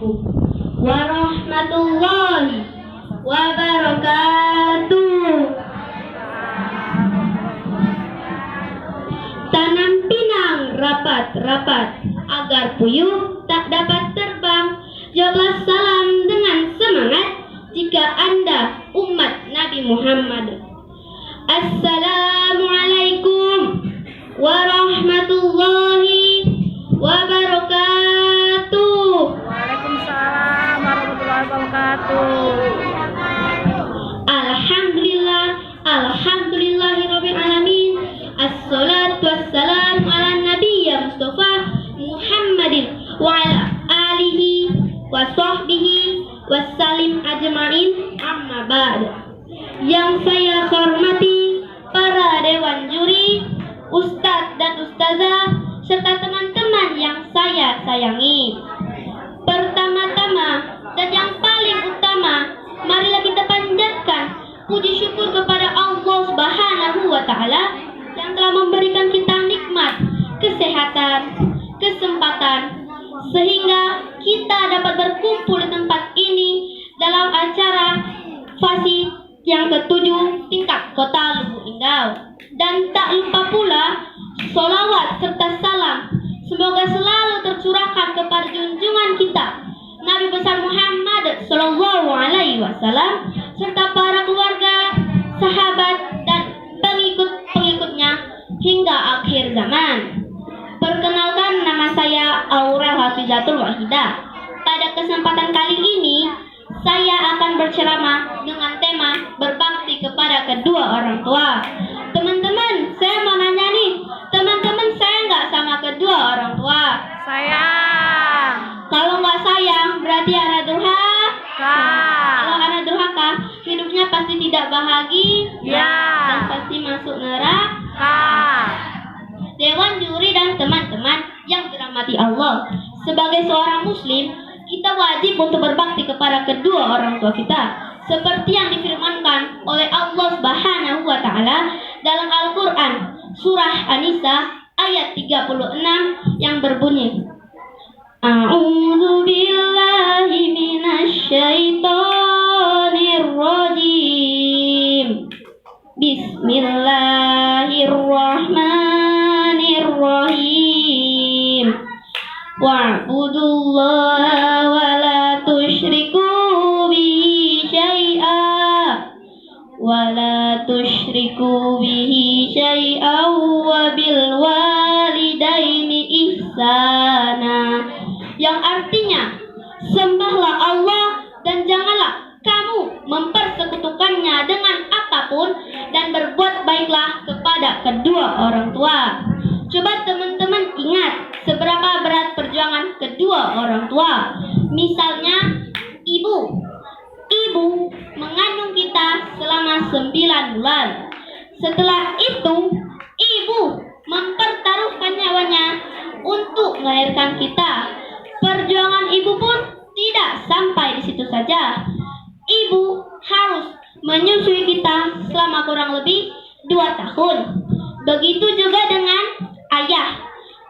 Assalamualaikum warahmatullahi wabarakatuh. Tanam pinang rapat-rapat agar puyuh tak dapat terbang. Jawablah salam dengan semangat jika Anda umat Nabi Muhammad. Assalamualaikum warahmatullahi wabarakatuh. Waalaikumsalam warahmatullahi wabarakatuh. Alhamdulillah, alhamdulillahirabbil alamin. Assalatu wassalamu ala nabiyyi Mustafa Muhammadin wa ala alihi wa sahbihi wassalim ajma'in, amma ba'd. Yang saya hormati para dewan juri, ustadz dan ustazah, serta teman-teman yang saya sayangi. Pertama-tama dan yang paling utama, marilah kita panjatkan puji syukur kepada Allah Subhanahu wa Ta'ala yang telah memberikan kita nikmat, kesehatan, kesempatan, sehingga kita dapat berkumpul di tempat ini dalam acara FASI yang ke-7 tingkat Kota Lubuk Linggau. Dan tak lupa pula sholawat serta salam semoga selalu tercurahkan kepada junjungan kita Nabi besar Muhammad Sallallahu Alaihi Wasallam serta para keluarga, sahabat dan pengikut-pengikutnya hingga akhir zaman. Perkenalkan, nama saya Aurel Hafizatul Wahidah. Pada kesempatan kali ini saya akan berceramah dengan tema berbakti kepada kedua orang tua. Teman-teman, saya mau nanya nih, teman-teman sayang nggak sama kedua orang tua? Sayang. Kalau nggak sayang, berarti anak durhaka. Kalau anak durhaka, hidupnya pasti tidak bahagia dan pasti masuk neraka. Dewan juri dan teman-teman yang dirahmati Allah, sebagai seorang muslim, kita wajib untuk berbakti kepada kedua orang tua kita, seperti yang difirmankan oleh Allah Subhanahu wa Ta'ala dalam Al-Quran surah An-Nisa ayat 36 yang berbunyi, A'udzu billahi minasyaitonir rajim. Bismillahirrahmanirrahim. Wa'budullaha wa la tusyriku bihi syai'a wa la tusyriku bihi syai'a wa bil walidaini ihsana, yang artinya sembahlah Allah dan janganlah kamu mempersekutukannya dengan apapun dan berbuat baiklah kepada kedua orang tua. Coba teman-teman ingat seberapa berat perjuangan kedua orang tua. Misalnya ibu mengandung kita selama 9 bulan. Setelah itu ibu mempertaruhkan nyawanya untuk melahirkan kita. Perjuangan ibu pun tidak sampai di situ saja. Ibu harus menyusui kita selama kurang lebih 2 tahun. Begitu juga dengan ayah.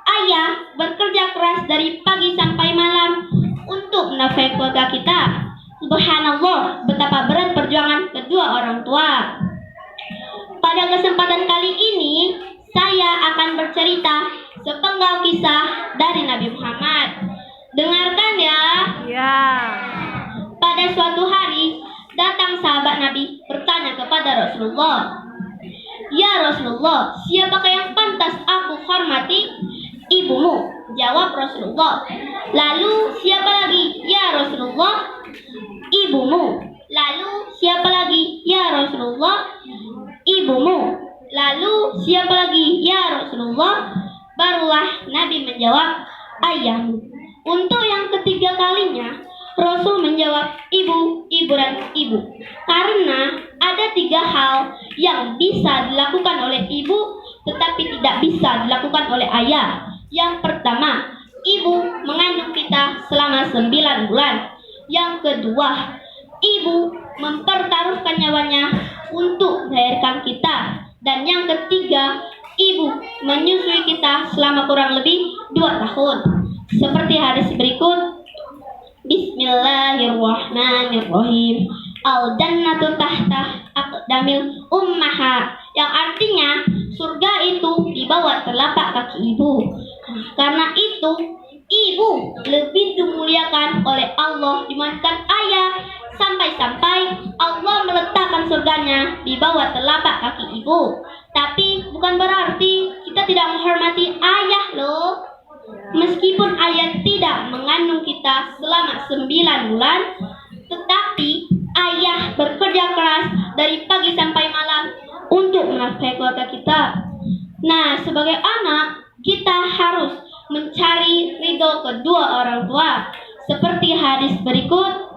Ayah bekerja keras dari pagi sampai malam untuk menafkahi keluarga kita. Subhanallah, betapa berat perjuangan kedua orang tua. Pada kesempatan kali ini, saya akan bercerita sepenggal kisah dari Nabi Muhammad. Dengarkan ya. Pada suatu hari, datang sahabat Nabi bertanya kepada Rasulullah, "Ya Rasulullah, siapakah yang pantas aku hormati?" "Ibumu," jawab Rasulullah. "Lalu siapa lagi?" "Ya Rasulullah." "Ibumu." "Lalu siapa lagi?" "Ya Rasulullah." "Ibumu." "Lalu siapa lagi?" "Ya Rasulullah." Barulah Nabi menjawab, "Ayahmu." Untuk yang ketiga kalinya, Rasul menjawab, ibu, dan ibu. Karena ada 3 hal yang bisa dilakukan oleh ibu tetapi tidak bisa dilakukan oleh ayah. Yang pertama, ibu mengandung kita selama 9 bulan. Yang kedua, ibu mempertaruhkan nyawanya untuk melahirkan kita. Dan yang ketiga, ibu menyusui kita selama kurang lebih 2 tahun. Seperti hadis berikut, Bismillahirrahmanirrahim. Al jannatu tahta aqdamil ummahat, yang artinya surga itu di bawah telapak kaki ibu. Karena itu ibu lebih dimuliakan oleh Allah dibandingkan ayah, sampai-sampai Allah meletakkan surganya di bawah telapak kaki ibu. Tapi bukan berarti kita tidak menghormati ayah loh. Meskipun ayah tidak mengandung kita selama 9 bulan, tetapi ayah bekerja keras dari pagi sampai malam untuk menafkahi keluarga kita. Nah, sebagai anak, kita harus mencari ridho kedua orang tua. Seperti hadis berikut.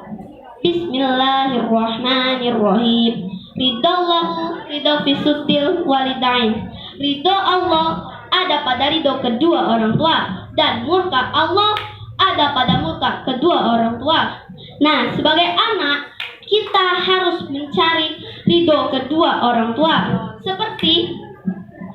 Bismillahirrahmanirrahim. Ridallahu ridho fisutil walidain. Ridho Allah ada pada ridho kedua orang tua, dan murka Allah ada pada murka kedua orang tua. Nah, sebagai anak, kita harus mencari ridho kedua orang tua, seperti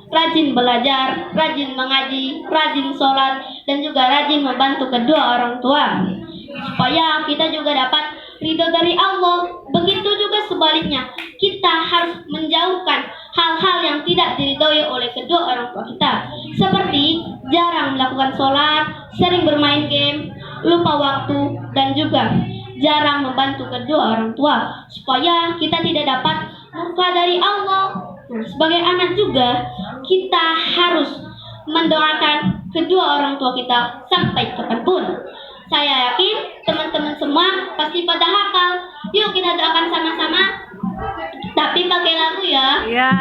rajin belajar, rajin mengaji, rajin sholat, dan juga rajin membantu kedua orang tua, supaya kita juga dapat ridho dari Allah. Begitu juga sebaliknya, kita harus menjauhkan hal-hal yang tidak diridhoi oleh kedua orang tua kita, seperti jarang melakukan sholat, sering bermain game, lupa waktu, dan juga jarang membantu kedua orang tua, supaya kita tidak dapat murka dari Allah. Nah, sebagai anak juga, kita harus mendoakan kedua orang tua kita sampai kapanpun. Saya yakin teman-teman semua pasti pada hafal. Yuk kita doakan sama-sama. Tapi pakai lagu ya. Ya.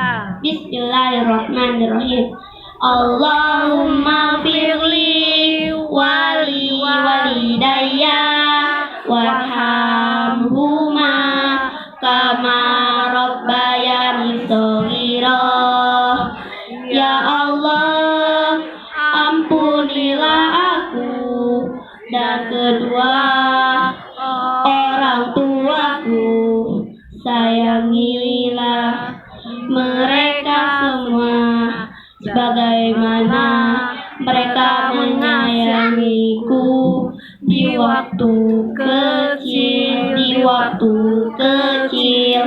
Bismillahirrahmanirrahim. Allahumma firli wali walidayya warhamhuma kama rabbayani shaghira. Ya Allah, ampunilah aku dan kedua orang tuaku. Sayangilah mereka semua sebagaimana mereka menyayangiku di waktu kecil.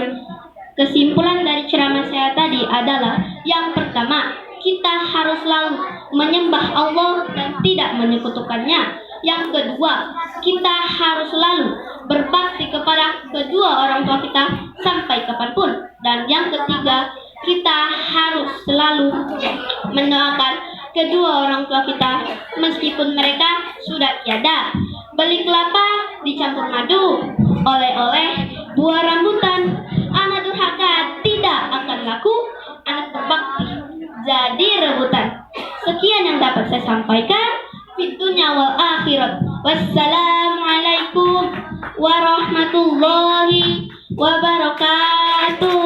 Kesimpulan dari ceramah saya tadi adalah, yang pertama, kita harus selalu menyembah Allah dan tidak menyekutukannya. Yang kedua, kita harus selalu berbakti kepada kedua orang tua kita sampai kapanpun. Dan yang ketiga, kita harus selalu mendoakan kedua orang tua kita meskipun mereka sudah tiada. Beli kelapa dicampur madu, oleh-oleh buah rambutan. Anak durhaka tidak akan laku, anak berbakti jadi rebutan. Sekian yang dapat saya sampaikan. Fitunya wal akhirat. Wassalamualaikum warahmatullahi wabarakatuh.